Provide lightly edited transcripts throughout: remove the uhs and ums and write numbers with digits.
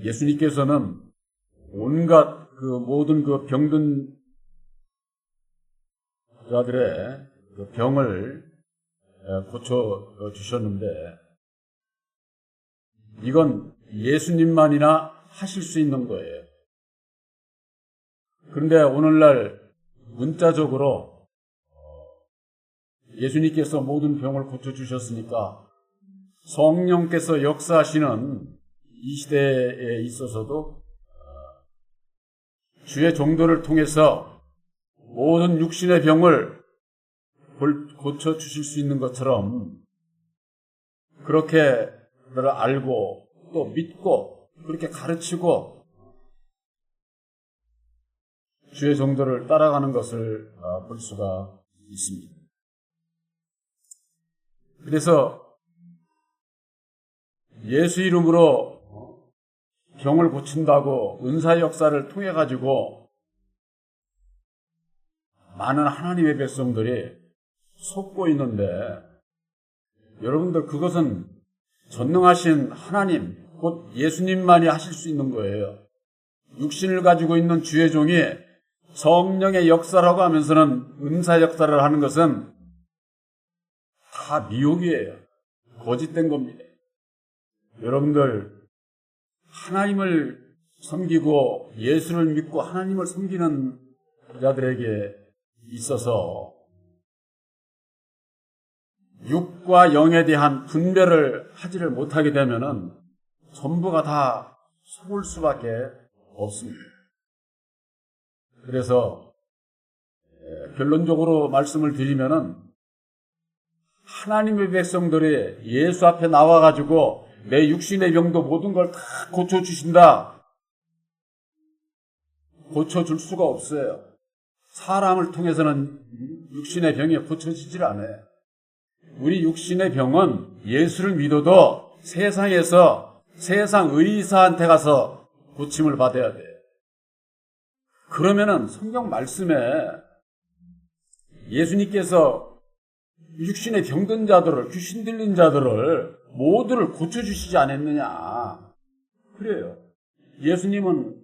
예수님께서는 온갖 그 모든 그 병든 자들의 그 병을 고쳐 주셨는데, 이건 예수님만이나 하실 수 있는 거예요. 그런데 오늘날 문자적으로 예수님께서 모든 병을 고쳐주셨으니까 성령께서 역사하시는 이 시대에 있어서도 주의 종도를 통해서 모든 육신의 병을 고쳐주실 수 있는 것처럼 그렇게 그를 알고 또 믿고 그렇게 가르치고 주의 종도를 따라가는 것을 볼 수가 있습니다. 그래서 예수 이름으로 병을 고친다고 은사 역사를 통해 가지고 많은 하나님의 백성들이 속고 있는데, 여러분들 그것은 전능하신 하나님 곧 예수님만이 하실 수 있는 거예요. 육신을 가지고 있는 주의 종이 성령의 역사라고 하면서는 은사 역사를 하는 것은 다 미혹이에요. 거짓된 겁니다. 여러분들 하나님을 섬기고 예수를 믿고 하나님을 섬기는 자들에게 있어서 육과 영에 대한 분별을 하지를 못하게 되면은 전부가 다 속을 수밖에 없습니다. 그래서 결론적으로 말씀을 드리면은 하나님의 백성들이 예수 앞에 나와가지고 내 육신의 병도 모든 걸 다 고쳐주신다. 고쳐줄 수가 없어요. 사람을 통해서는 육신의 병이 고쳐지질 않아요. 우리 육신의 병은 예수를 믿어도 세상에서 세상 의사한테 가서 고침을 받아야 돼요. 그러면은 성경 말씀에 예수님께서 육신의 병든 자들을, 귀신 들린 자들을 모두를 고쳐주시지 않았느냐. 그래요. 예수님은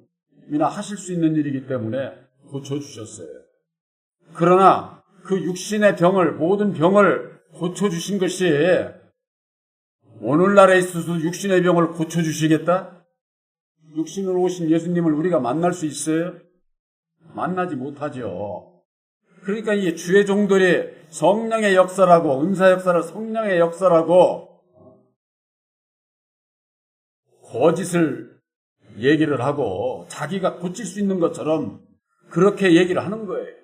이나 하실 수 있는 일이기 때문에 고쳐주셨어요. 그러나 그 육신의 병을, 모든 병을 고쳐주신 것이 오늘날에 있어서 육신의 병을 고쳐주시겠다? 육신으로 오신 예수님을 우리가 만날 수 있어요? 만나지 못하죠. 그러니까 이 주의 종들이 성령의 역사라고, 은사 역사를 성령의 역사라고 거짓을 얘기를 하고 자기가 고칠 수 있는 것처럼 그렇게 얘기를 하는 거예요.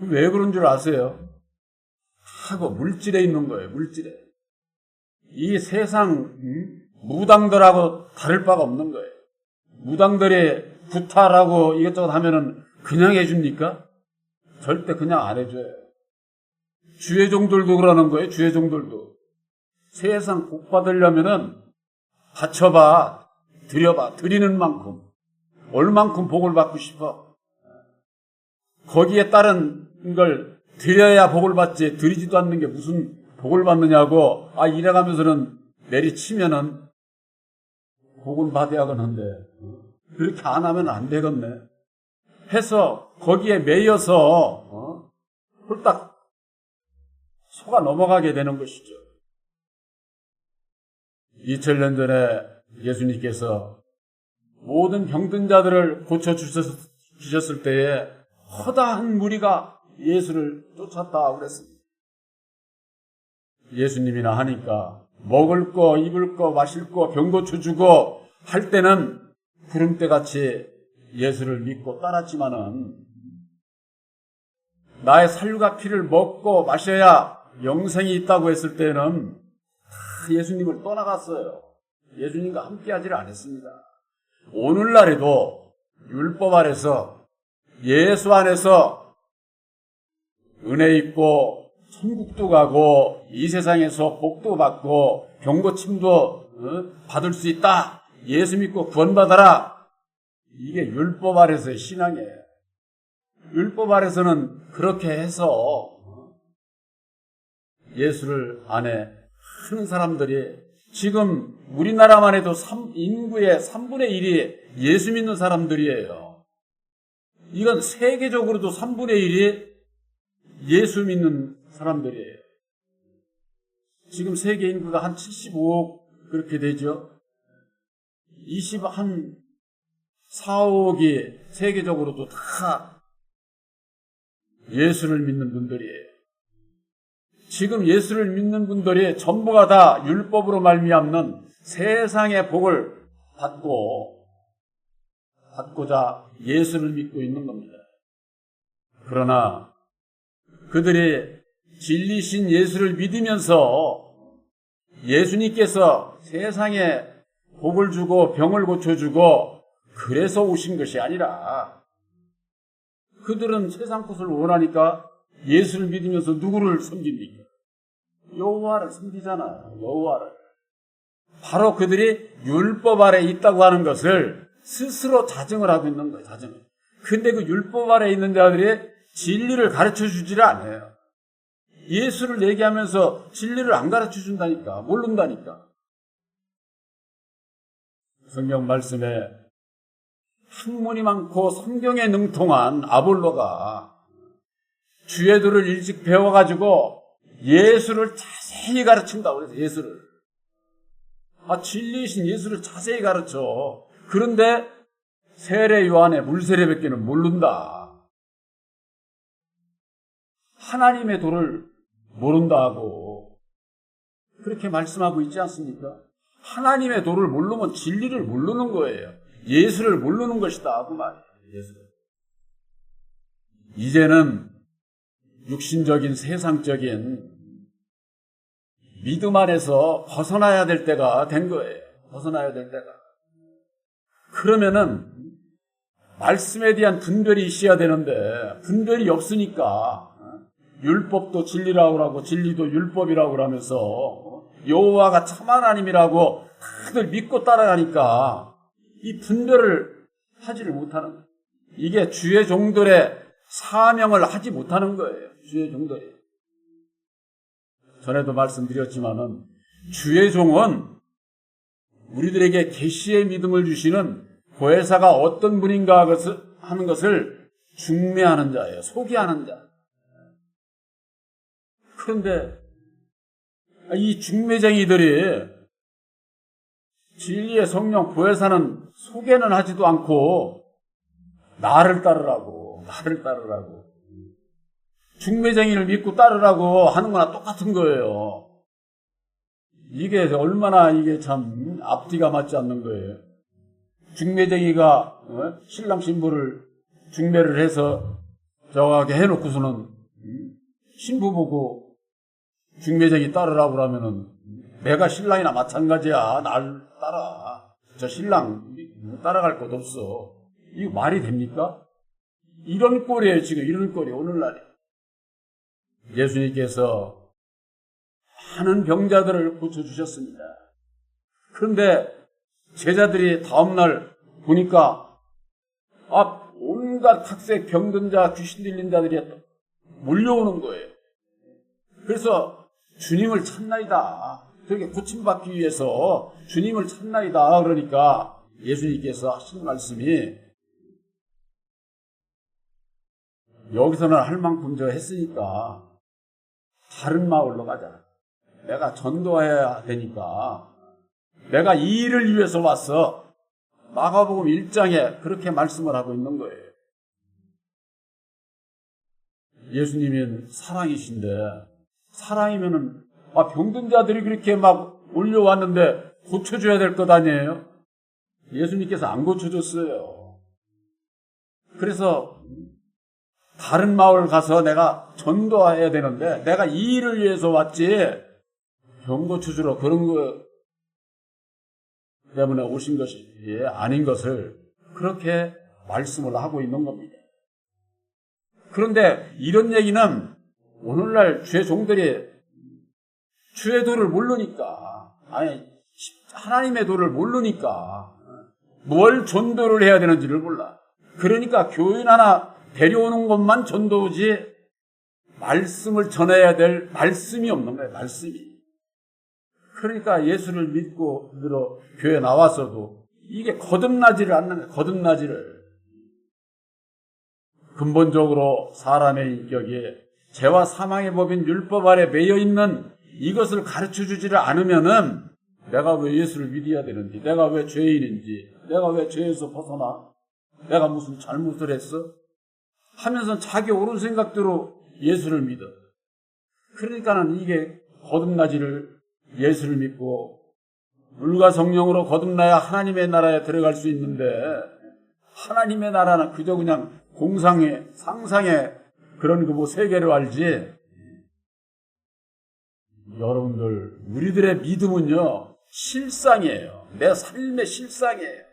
왜 그런 줄 아세요? 하고 물질에 있는 거예요. 물질에. 이 세상 무당들하고 다를 바가 없는 거예요. 무당들이 구타라고 이것저것 하면은 그냥 해줍니까? 절대 그냥 안 해줘요. 주의 종들도 그러는 거예요. 주의 종들도. 세상 복 받으려면은 바쳐봐, 드려봐, 드리는 만큼 얼만큼 복을 받고 싶어. 거기에 따른 걸 드려야 복을 받지, 드리지도 않는 게 무슨 복을 받느냐고. 이래가면서는 내리치면은 복을 받아야겠는데 그렇게 안 하면 안 되겠네 해서 거기에 매여서 홀딱 속아 넘어가게 되는 것이죠. 2000년 전에 예수님께서 모든 병든 자들을 고쳐주셨을 때에 허다한 무리가 예수를 쫓았다고 그랬습니다. 예수님이나 하니까 먹을 거, 입을 거, 마실 거, 병 고쳐주고 할 때는 구름대같이 예수를 믿고 따랐지만은 나의 살과 피를 먹고 마셔야 영생이 있다고 했을 때는 다 예수님을 떠나갔어요. 예수님과 함께하지를 않았습니다. 오늘날에도 율법 아래서 예수 안에서 은혜 있고 천국도 가고 이 세상에서 복도 받고 병고침도 받을 수 있다. 예수 믿고 구원받아라. 이게 율법 아래서의 신앙이에요. 율법 아래서는 그렇게 해서 예수를 안에 하는 사람들이 지금 우리나라만 해도 인구의 3분의 1이 예수 믿는 사람들이에요. 이건 세계적으로도 3분의 1이 예수 믿는 사람들이에요. 지금 세계 인구가 한 75억 그렇게 되죠. 한 4, 5억이 세계적으로도 다 예수를 믿는 분들이에요. 지금 예수를 믿는 분들이 전부가 다 율법으로 말미암는 세상의 복을 받고자 예수를 믿고 있는 겁니다. 그러나 그들이 진리신 예수를 믿으면서 예수님께서 세상에 복을 주고 병을 고쳐주고 그래서 오신 것이 아니라 그들은 세상 것을 원하니까 예수를 믿으면서 누구를 섬깁니까? 여호와를 섬기잖아요. 여호와를. 바로 그들이 율법 아래 있다고 하는 것을 스스로 자정을 하고 있는 거예요. 자정을. 근데 그 율법 아래 있는 자들이 진리를 가르쳐 주지를 않아요. 예수를 얘기하면서 진리를 안 가르쳐 준다니까. 모른다니까. 성경 말씀에 학문이 많고 성경에 능통한 아볼로가 주의 도를 일찍 배워가지고 예수를 자세히 가르친다고 그래서 예수를. 진리이신 예수를 자세히 가르쳐. 그런데 세례 요한의 물세례밖에는 모른다. 하나님의 도를 모른다 하고 그렇게 말씀하고 있지 않습니까? 하나님의 도를 모르면 진리를 모르는 거예요. 예수를 모르는 것이다 하고 말이에요. 예수를. 이제는 육신적인 세상적인 믿음 안에서 벗어나야 될 때가 된 거예요. 벗어나야 될 때가. 그러면은 말씀에 대한 분별이 있어야 되는데 분별이 없으니까 율법도 진리라고 하고 진리도 율법이라고 하면서 여호와가 참 하나님이라고 다들 믿고 따라가니까 이 분별을 하지를 못하는 거예요. 이게 주의 종들의 사명을 하지 못하는 거예요. 주의 종들이. 전에도 말씀드렸지만은 주의 종은 우리들에게 계시의 믿음을 주시는 보혜사가 어떤 분인가 하는 것을 중매하는 자예요. 소개하는 자. 그런데 이 중매쟁이들이 진리의 성령 보혜사는 소개는 하지도 않고 나를 따르라고 중매쟁이를 믿고 따르라고 하는 거나 똑같은 거예요. 이게 얼마나 이게 참 앞뒤가 맞지 않는 거예요. 중매쟁이가 신랑 신부를 중매를 해서 저하게 해놓고서는 신부 보고 중매쟁이 따르라고 그러면은 내가 신랑이나 마찬가지야. 날 따라. 저 신랑 따라갈 것 없어. 이거 말이 됩니까? 이런 꼴이에요. 지금 이런 꼴이 오늘날에. 예수님께서 많은 병자들을 고쳐주셨습니다. 그런데 제자들이 다음날 보니까 온갖 각색 병든 자, 귀신 들린 자들이 몰려오는 거예요. 그래서 주님을 찾나이다. 그렇게 고침받기 위해서 주님을 찾나이다. 그러니까 예수님께서 하신 말씀이 여기서는 할 만큼 저 했으니까 다른 마을로 가자. 내가 전도해야 되니까 내가 이 일을 위해서 왔어. 마가복음 1장에 그렇게 말씀을 하고 있는 거예요. 예수님은 사랑이신데 사랑이면은 병든 자들이 그렇게 막 올려왔는데 고쳐줘야 될 것 아니에요? 예수님께서 안 고쳐줬어요. 그래서 다른 마을 가서 내가 전도해야 되는데 내가 이 일을 위해서 왔지 병 고쳐주러 그런 거 때문에 오신 것이 아닌 것을 그렇게 말씀을 하고 있는 겁니다. 그런데 이런 얘기는 오늘날 주의 종들이 주의 도를 모르니까 하나님의 도를 모르니까 뭘 전도를 해야 되는지를 몰라. 그러니까 교인 하나 데려오는 것만 전도지 말씀을 전해야 될 말씀이 없는 거예요. 말씀이. 그러니까 예수를 믿고 들어 교회 나왔어도 이게 거듭나지를 않는 거예요. 거듭나지를. 근본적으로 사람의 인격이 죄와 사망의 법인 율법 아래 매여 있는 이것을 가르쳐주지를 않으면은 내가 왜 예수를 믿어야 되는지, 내가 왜 죄인인지, 내가 왜 죄에서 벗어나, 내가 무슨 잘못을 했어? 하면서 자기 옳은 생각대로 예수를 믿어. 그러니까는 이게 거듭나지를 예수를 믿고 물과 성령으로 거듭나야 하나님의 나라에 들어갈 수 있는데 하나님의 나라는 그저 그냥 공상의 상상의 그런 그 뭐 세계로 알지. 여러분들 우리들의 믿음은요 실상이에요. 내 삶의 실상이에요.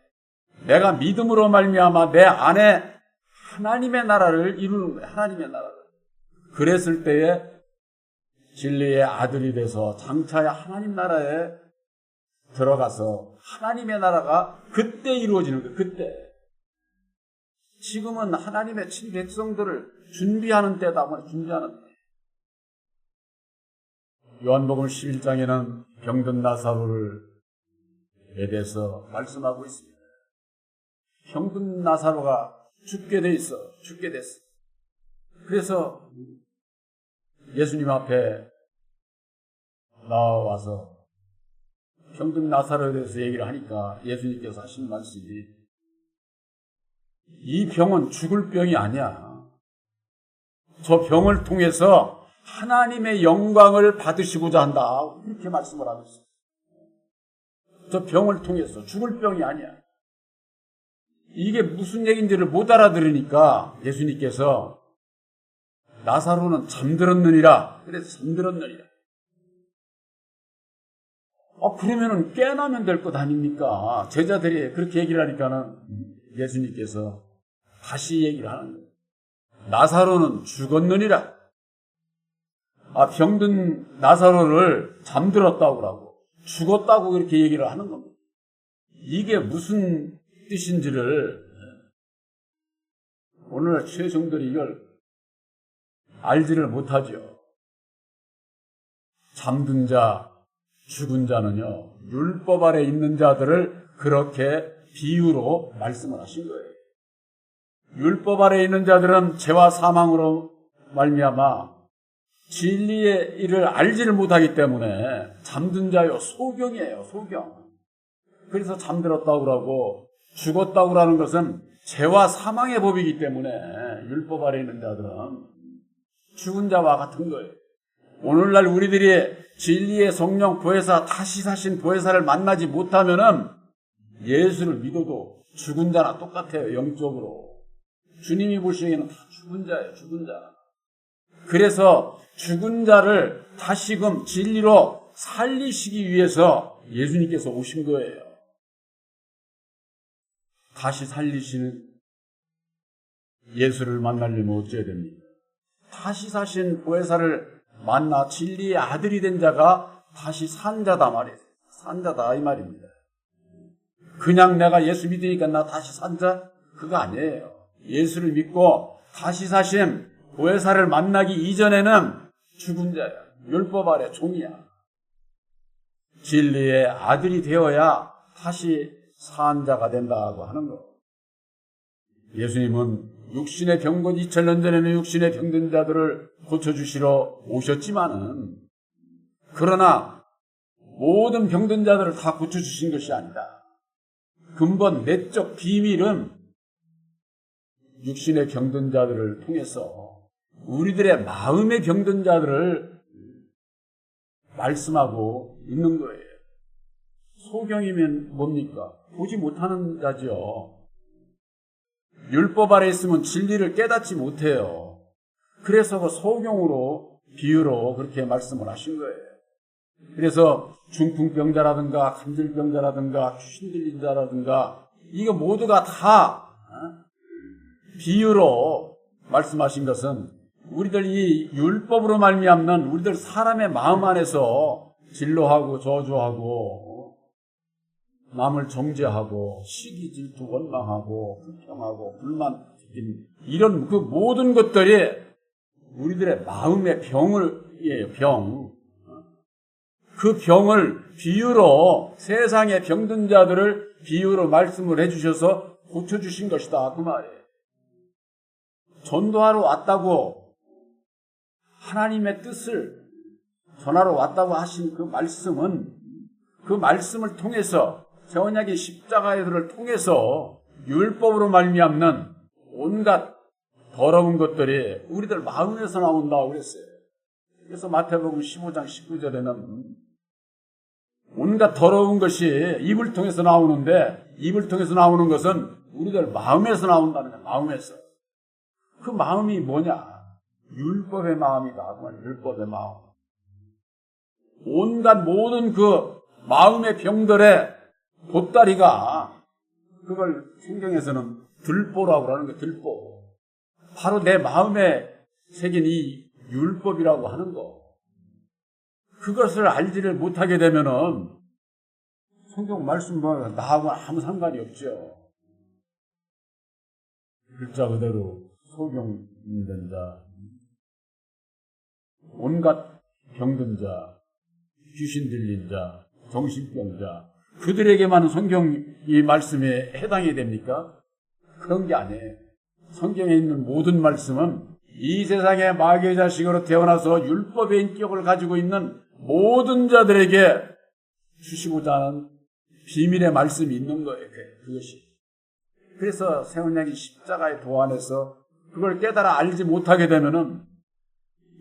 내가 믿음으로 말미암아 내 안에 하나님의 나라를 이루는 거예요. 하나님의 나라를. 그랬을 때에 진리의 아들이 돼서 장차에 하나님 나라에 들어가서 하나님의 나라가 그때 이루어지는 거예요. 그때. 지금은 하나님의 친백성들을 준비하는 때다. 준비하는 때. 요한복음 11장에는 병든 나사로에 대해서 말씀하고 있습니다. 병든 나사로가 죽게 돼 있어. 죽게 됐어. 그래서 예수님 앞에 나와서 병든 나사로에 대해서 얘기를 하니까 예수님께서 하신 말씀이 이 병은 죽을 병이 아니야. 저 병을 통해서 하나님의 영광을 받으시고자 한다. 이렇게 말씀을 하고 있어요. 저 병을 통해서 죽을 병이 아니야. 이게 무슨 얘기인지를 못 알아들으니까 예수님께서 나사로는 잠들었느니라. 그래서 잠들었느니라. 그러면은 깨나면 될 것 아닙니까? 제자들이 그렇게 얘기를 하니까는 예수님께서 다시 얘기를 하는 거예요. 나사로는 죽었느니라. 병든 나사로를 잠들었다고 그러고 죽었다고 그렇게 얘기를 하는 겁니다. 이게 무슨 뜻인지를 오늘날 최성들이 이걸 알지를 못하죠. 잠든 자, 죽은 자는요, 율법 아래 있는 자들을 그렇게 비유로 말씀을 하신 거예요. 율법 아래 있는 자들은 죄와 사망으로 말미암아 진리의 일을 알지를 못하기 때문에 잠든 자요, 소경이에요, 소경. 그래서 잠들었다고 그러고 죽었다고 그러는 것은 죄와 사망의 법이기 때문에 율법 아래 있는 자들은 죽은 자와 같은 거예요. 오늘날 우리들이 진리의 성령 보혜사, 다시 사신 보혜사를 만나지 못하면은 예수를 믿어도 죽은 자나 똑같아요, 영적으로. 주님이 보시기에는 다 죽은 자예요, 죽은 자. 그래서 죽은 자를 다시금 진리로 살리시기 위해서 예수님께서 오신 거예요. 다시 살리시는 예수를 만나려면 어째야 됩니까? 다시 사신 보혜사를 만나 진리의 아들이 된 자가 다시 산 자다 말이에요. 산 자다 이 말입니다. 그냥 내가 예수 믿으니까 나 다시 산 자? 그거 아니에요. 예수를 믿고 다시 사신 보혜사를 만나기 이전에는 죽은 자야. 율법 아래 종이야. 진리의 아들이 되어야 다시 산 자가 된다고 하는 거. 예수님은 육신의 병건 2000년 전에는 육신의 병든 자들을 고쳐주시러 오셨지만은 그러나 모든 병든 자들을 다 고쳐주신 것이 아니다. 근본 내적 비밀은 육신의 병든 자들을 통해서 우리들의 마음의 병든 자들을 말씀하고 있는 거예요. 소경이면 뭡니까? 보지 못하는 자죠. 율법 아래 있으면 진리를 깨닫지 못해요. 그래서 그 소경으로 비유로 그렇게 말씀을 하신 거예요. 그래서 중풍병자라든가 간질병자라든가 귀신 들린 자라든가 이거 모두가 다 비유로 말씀하신 것은 우리들 이 율법으로 말미암는 우리들 사람의 마음 안에서 진노하고 저주하고 남을 정죄하고 시기 질투 원망하고 불평하고 불만 이런 그 모든 것들이 우리들의 마음의 병을 병. 그 그 병을 비유로 세상의 병든 자들을 비유로 말씀을 해주셔서 고쳐주신 것이다 그 말이에요. 전도하러 왔다고 하나님의 뜻을 전하러 왔다고 하신 그 말씀은 그 말씀을 통해서 새 언약의 십자가를 통해서 율법으로 말미암는 온갖 더러운 것들이 우리들 마음에서 나온다고 그랬어요. 그래서 마태복음 15장 19절에는 온갖 더러운 것이 입을 통해서 나오는데 입을 통해서 나오는 것은 우리들 마음에서 나온다는 거야. 마음에서. 그 마음이 뭐냐? 율법의 마음이다. 율법의 마음. 온갖 모든 그 마음의 병들의 보따리가 그걸 성경에서는 들보라고 하는 거예요. 들보. 바로 내 마음에 새긴 이 율법이라고 하는 거. 그것을 알지를 못하게 되면은 성경 말씀과 나하고 아무 상관이 없죠. 글자 그대로 소경된 자, 온갖 병든 자, 귀신 들린 자, 정신병자, 그들에게만 성경 이 말씀에 해당이 됩니까? 그런 게 아니에요. 성경에 있는 모든 말씀은 이 세상에 마귀의 자식으로 태어나서 율법의 인격을 가지고 있는 모든 자들에게 주시고자 하는 비밀의 말씀이 있는 거예요. 그것이. 그래서 새 언약이 십자가의 도안에서 그걸 깨달아 알지 못하게 되면은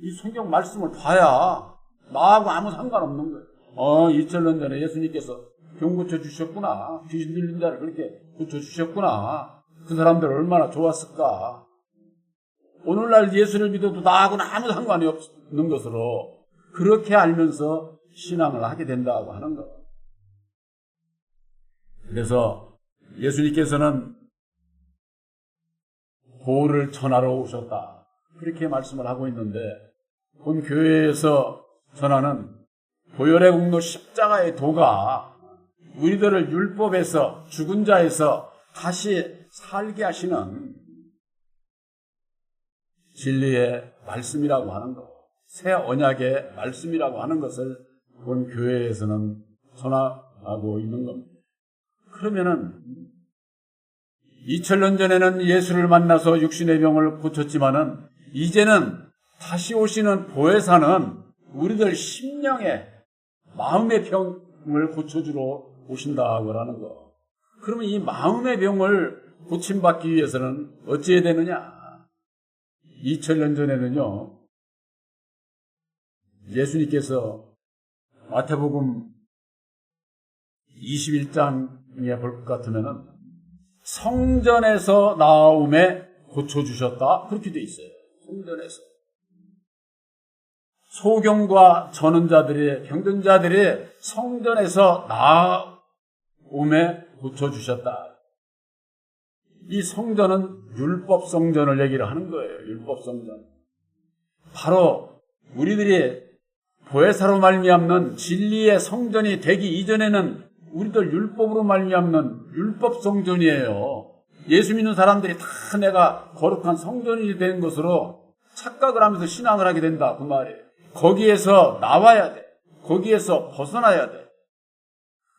이 성경 말씀을 봐야 나하고 아무 상관없는 거예요. 2000년 전에 예수님께서 병 고쳐주셨구나. 귀신 들린 자를 그렇게 고쳐주셨구나. 그 사람들 얼마나 좋았을까. 오늘날 예수를 믿어도 나하고는 아무 상관이 없는 것으로 그렇게 알면서 신앙을 하게 된다고 하는 것. 그래서 예수님께서는 도를 전하러 오셨다. 그렇게 말씀을 하고 있는데 본 교회에서 전하는 보혈의 공로 십자가의 도가 우리들을 율법에서 죽은 자에서 다시 살게 하시는 진리의 말씀이라고 하는 것, 새 언약의 말씀이라고 하는 것을 본 교회에서는 전하고 있는 겁니다. 그러면은 2000년 전에는 예수를 만나서 육신의 병을 고쳤지만은 이제는 다시 오시는 보혜사는 우리들 심령의 마음의 병을 고쳐주러 오신다고 하는 거. 그러면 이 마음의 병을 고침받기 위해서는 어찌해야 되느냐? 2000년 전에는요, 예수님께서 마태복음 21장에 볼 것 같으면은 성전에서 나옴에 고쳐주셨다. 그렇게 돼 있어요. 성전에서. 소경과 저는 자들이, 병든 자들이 성전에서 나옴에 고쳐주셨다. 이 성전은 율법 성전을 얘기를 하는 거예요. 율법 성전. 바로 우리들이 보혜사로 말미암는 진리의 성전이 되기 이전에는 우리들 율법으로 말미암는 율법 성전이에요. 예수 믿는 사람들이 다 내가 거룩한 성전이 된 것으로 착각을 하면서 신앙을 하게 된다. 그 말이에요. 거기에서 나와야 돼. 거기에서 벗어나야 돼.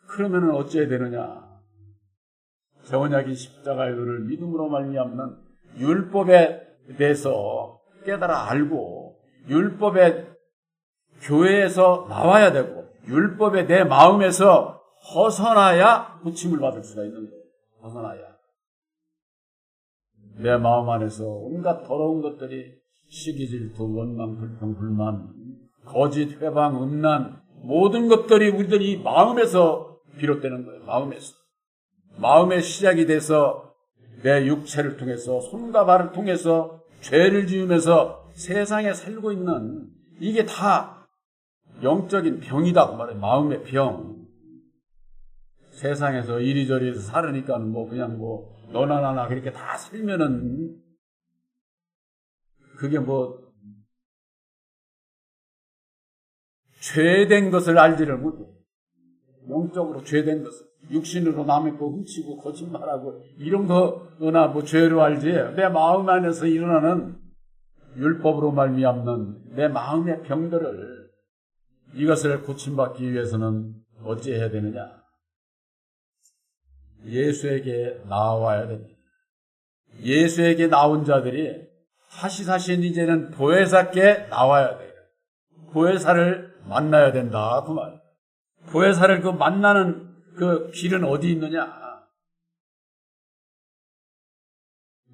그러면은 어찌해야 되느냐? 새 언약의 십자가의 도를 믿음으로 말미암는 율법에 대해서 깨달아 알고 율법의 교회에서 나와야 되고 율법의 내 마음에서 벗어나야 고침을 받을 수가 있는 거예요. 벗어나야. 내 마음 안에서 온갖 더러운 것들이 시기, 질투, 원망, 불평, 불만, 거짓, 회방, 음란 모든 것들이 우리들이 마음에서 비롯되는 거예요. 마음에서. 마음의 시작이 돼서 내 육체를 통해서 손과 발을 통해서 죄를 지으면서 세상에 살고 있는 이게 다 영적인 병이다 그 말이에요. 마음의 병. 세상에서 이리저리 살으니까 그냥 너나 나나 그렇게 다 살면은 그게 죄된 것을 알지를 못해. 영적으로 죄된 것을. 육신으로 남의 거 훔치고 거짓말하고 이런 거나 죄로 알지. 내 마음 안에서 일어나는 율법으로 말미암는 내 마음의 병들을 이것을 고침받기 위해서는 어찌해야 되느냐? 예수에게 나와야 됩니다. 예수에게 나온 자들이 다시 이제는 보혜사께 나와야 돼요. 보혜사를 만나야 된다 그 말. 보혜사를 그 만나는 그 길은 어디 있느냐?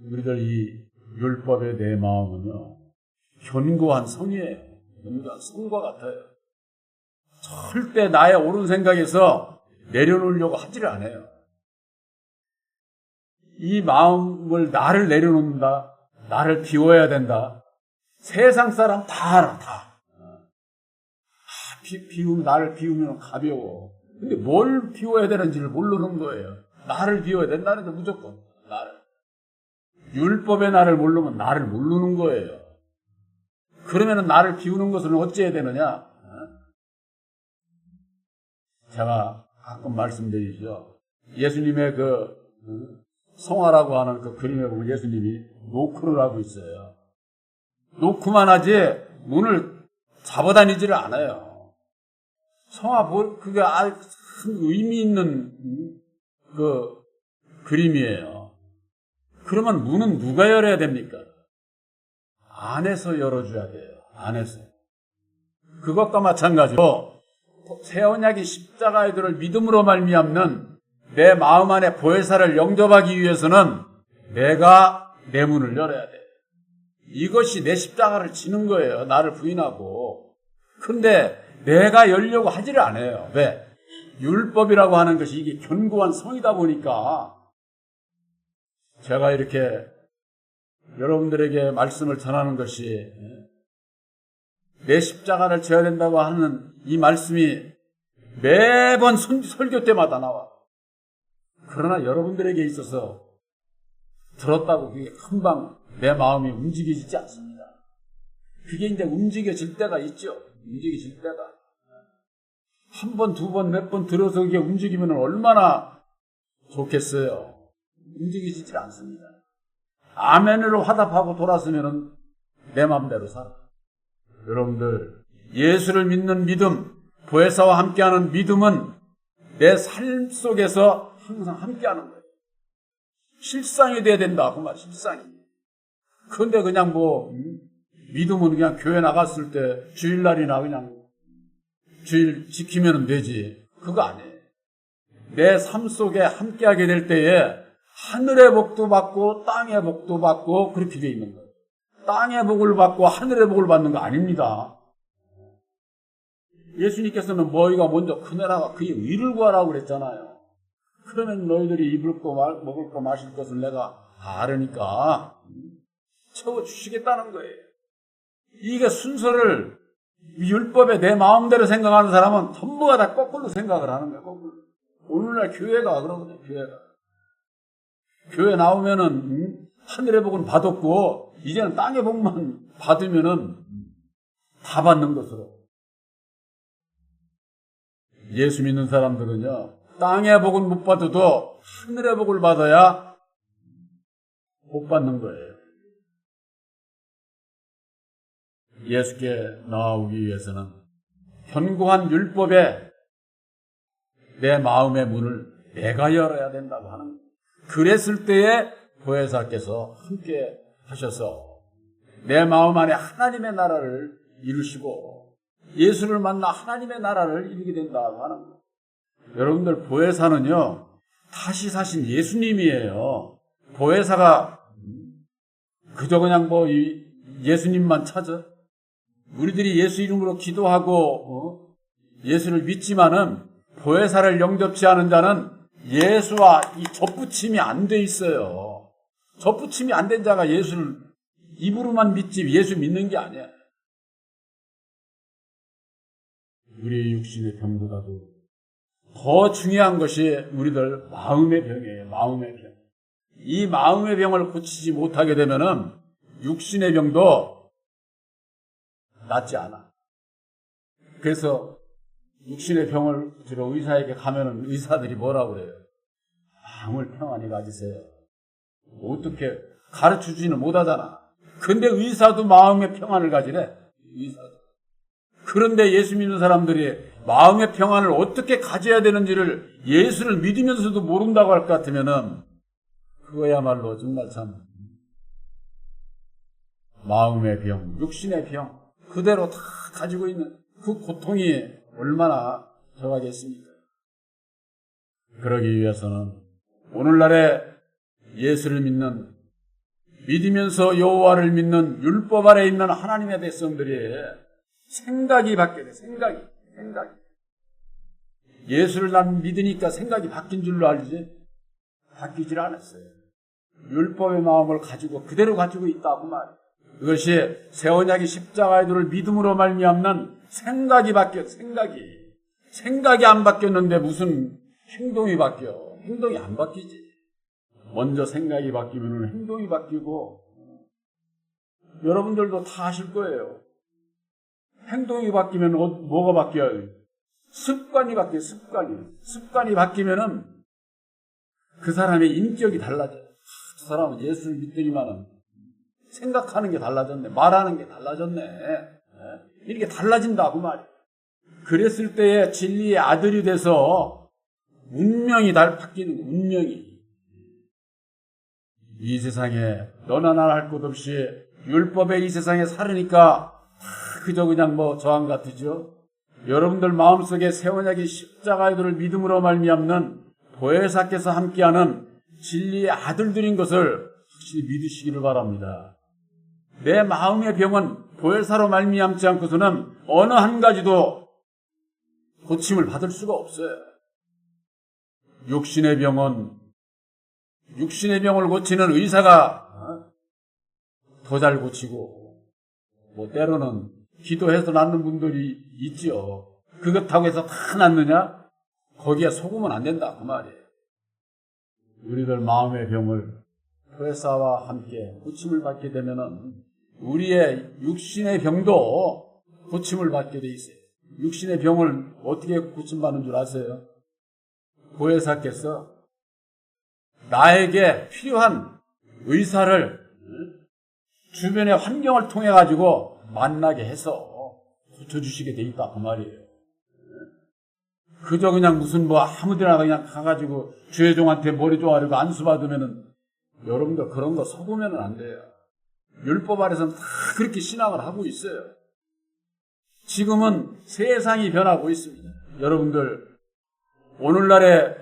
우리들 이 율법의 내 마음은요, 견고한 성이에요. 견고한 성과 같아요. 절대 나의 옳은 생각에서 내려놓으려고 하지를 않아요. 이 마음을 나를 내려놓는다. 나를 비워야 된다. 세상 사람 다 알아, 다. 나를 비우면 가벼워. 근데 뭘 비워야 되는지를 모르는 거예요. 나를 비워야 된다는 게 무조건. 나를. 율법의 나를 모르면 나를 모르는 거예요. 그러면 나를 비우는 것은 어찌해야 되느냐? 제가 가끔 말씀드리죠. 예수님의 그 성화라고 하는 그 그림에 보면 예수님이 노크를 하고 있어요. 노크만 하지 문을 잡아다니지를 않아요. 성화 그게 아주 큰 의미 있는 그 그림이에요. 그러면 문은 누가 열어야 됩니까? 안에서 열어줘야 돼요. 안에서. 그것과 마찬가지로 새 언약의 십자가의 도를 믿음으로 말미암는 내 마음 안에 보혜사를 영접하기 위해서는 내가 내 문을 열어야 돼. 이것이 내 십자가를 지는 거예요. 나를 부인하고. 그런데 내가 열려고 하지를 않아요. 왜? 율법이라고 하는 것이 이게 견고한 성이다 보니까 제가 이렇게 여러분들에게 말씀을 전하는 것이 내 십자가를 져야 된다고 하는 이 말씀이 매번 설교 때마다 나와. 그러나 여러분들에게 있어서 들었다고 그게 금방 내 마음이 움직여지지 않습니다. 그게 이제 움직여질 때가 있죠. 움직여질 때가. 한 번, 두 번, 몇 번 들어서 그게 움직이면 얼마나 좋겠어요. 움직여지질 않습니다. 아멘으로 화답하고 돌았으면 내 마음대로 살아. 여러분들, 예수를 믿는 믿음, 보혜사와 함께하는 믿음은 내 삶 속에서 항상 함께하는 거예요. 실상이 돼야 된다. 그 말, 실상이. 그런데 그냥 믿음은 그냥 교회 나갔을 때 주일날이나 그냥 주일 지키면 되지. 그거 아니에요. 내 삶 속에 함께하게 될 때에 하늘의 복도 받고 땅의 복도 받고 그렇게 되어 있는 거예요. 땅의 복을 받고 하늘의 복을 받는 거 아닙니다. 예수님께서는 너희가 먼저 큰 나라와 그의 의를 구하라고 그랬잖아요. 그러면 너희들이 입을 거 먹을 거 마실 것을 내가 아르니까 채워주시겠다는 거예요. 이게 순서를 율법에 내 마음대로 생각하는 사람은 전부가 다 거꾸로 생각을 하는 거예요. 거꾸로. 오늘날 교회가 그러거든요. 교회 나오면은 하늘의 복은 받았고 이제는 땅의 복만 받으면은 다 받는 것으로. 예수 믿는 사람들은요, 땅의 복은 못 받아도 하늘의 복을 받아야 복 받는 거예요. 예수께 나아오기 위해서는 견고한 율법에 내 마음의 문을 내가 열어야 된다고 하는 거예요. 그랬을 때에 보혜사께서 함께 하셔서 내 마음 안에 하나님의 나라를 이루시고 예수를 만나 하나님의 나라를 이루게 된다고 하는 거예요. 여러분들, 보혜사는요, 다시 사신 예수님이에요. 보혜사가 그저 그냥 예수님만 찾아? 우리들이 예수 이름으로 기도하고 예수를 믿지만은 보혜사를 영접치 않은 자는 예수와 이 접붙임이 안 돼 있어요. 접붙임이 안 된 자가 예수를 입으로만 믿지 예수 믿는 게 아니야. 우리의 육신의 병보다도 더 중요한 것이 우리들 마음의 병이에요. 마음의 병. 이 마음의 병을 고치지 못하게 되면은 육신의 병도 낫지 않아. 그래서 육신의 병을 들어 의사에게 가면은 의사들이 뭐라고 그래요? 마음을 평안히 가지세요. 어떻게 가르쳐 주지는 못하잖아. 근데 의사도 마음의 평안을 가지래. 의사도. 그런데 예수 믿는 사람들이 마음의 평안을 어떻게 가져야 되는지를 예수를 믿으면서도 모른다고 할 것 같으면은 그거야말로 정말 참 마음의 병, 육신의 병 그대로 다 가지고 있는 그 고통이 얼마나 저하겠습니까? 그러기 위해서는 오늘날의 예수를 믿는 믿으면서 여호와를 믿는 율법 아래 있는 하나님의 백성들이 생각이 바뀌어야 돼. 생각이. 예수를 난 믿으니까 생각이 바뀐 줄로 알지 바뀌질 않았어요. 율법의 마음을 가지고 그대로 가지고 있다고 말이에요. 이것이 새 언약의 십자가의 도를 믿음으로 말미암는 생각이 바뀌어. 생각이 안 바뀌었는데 무슨 행동이 바뀌어. 행동이 안 바뀌지. 먼저 생각이 바뀌면 행동이 바뀌고 여러분들도 다 아실 거예요. 행동이 바뀌면 뭐가 바뀌어요? 습관이 바뀌어요. 습관이 바뀌면은 그 사람의 인격이 달라져요. 그 사람은 예수를 믿더니만은 생각하는 게 달라졌네. 말하는 게 달라졌네. 이렇게 달라진다고 말이에요. 그랬을 때에 진리의 아들이 돼서 운명이 바뀌는 거예요. 운명이. 이 세상에 너나 나나 할 것 없이 율법의 이 세상에 살으니까 그저 그냥 저항 같으죠. 여러분들 마음속에 새 언약의 십자가의 도를 믿음으로 말미암는 보혜사께서 함께하는 진리의 아들들인 것을 확실히 믿으시기를 바랍니다. 내 마음의 병은 보혜사로 말미암지 않고서는 어느 한 가지도 고침을 받을 수가 없어요. 육신의 병을 고치는 의사가 더 잘 고치고 때로는 기도해서 낫는 분들이 있죠. 그렇다고 해서 다 낫느냐? 거기에 속으면 안 된다 그 말이에요. 우리들 마음의 병을 보혜사와 함께 고침을 받게 되면은 우리의 육신의 병도 고침을 받게 돼 있어요. 육신의 병을 어떻게 고침받는 줄 아세요? 보혜사께서 나에게 필요한 의사를 주변의 환경을 통해 가지고 만나게 해서 고쳐주시게 돼 있다 그 말이에요. 그저 그냥 무슨 아무데나 그냥 가가지고 주의종한테 머리 조아리고 안수 받으면은 여러분들 그런 거 속으면은 안 돼요. 율법 아래서는 다 그렇게 신앙을 하고 있어요. 지금은 세상이 변하고 있습니다. 여러분들 오늘날에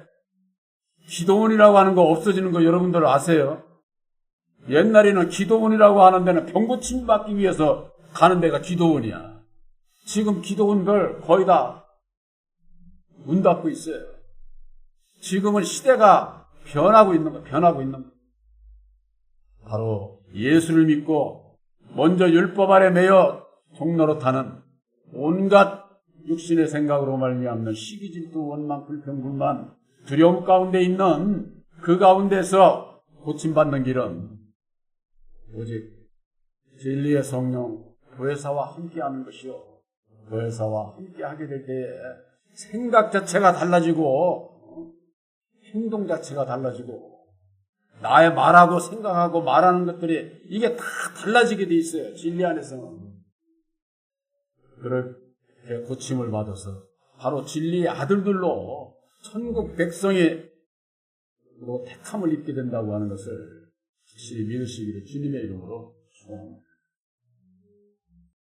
기도원이라고 하는 거 없어지는 거 여러분들 아세요? 옛날에는 기도원이라고 하는 데는 병고침 받기 위해서 가는 데가 기도원이야. 지금 기도원들 거의 다 문 닫고 있어요. 지금은 시대가 변하고 있는 거. 바로 예수를 믿고 먼저 율법 아래 매여 종노릇하는 온갖 육신의 생각으로 말미암는 시기, 질투, 원망, 불평, 불만, 두려움 가운데 있는 그 가운데서 고침받는 길은 오직 진리의 성령 보혜사와 함께하는 것이요. 보혜사와 함께하게 될 때에 생각 자체가 달라지고 행동 자체가 달라지고 나의 말하고 생각하고 말하는 것들이 이게 다 달라지게 돼 있어요. 진리 안에서는. 그렇게 고침을 받아서 바로 진리의 아들들로 천국 백성이 택함을 입게 된다고 하는 것을 확실히 믿으시기를 주님의 이름으로 축원합니다.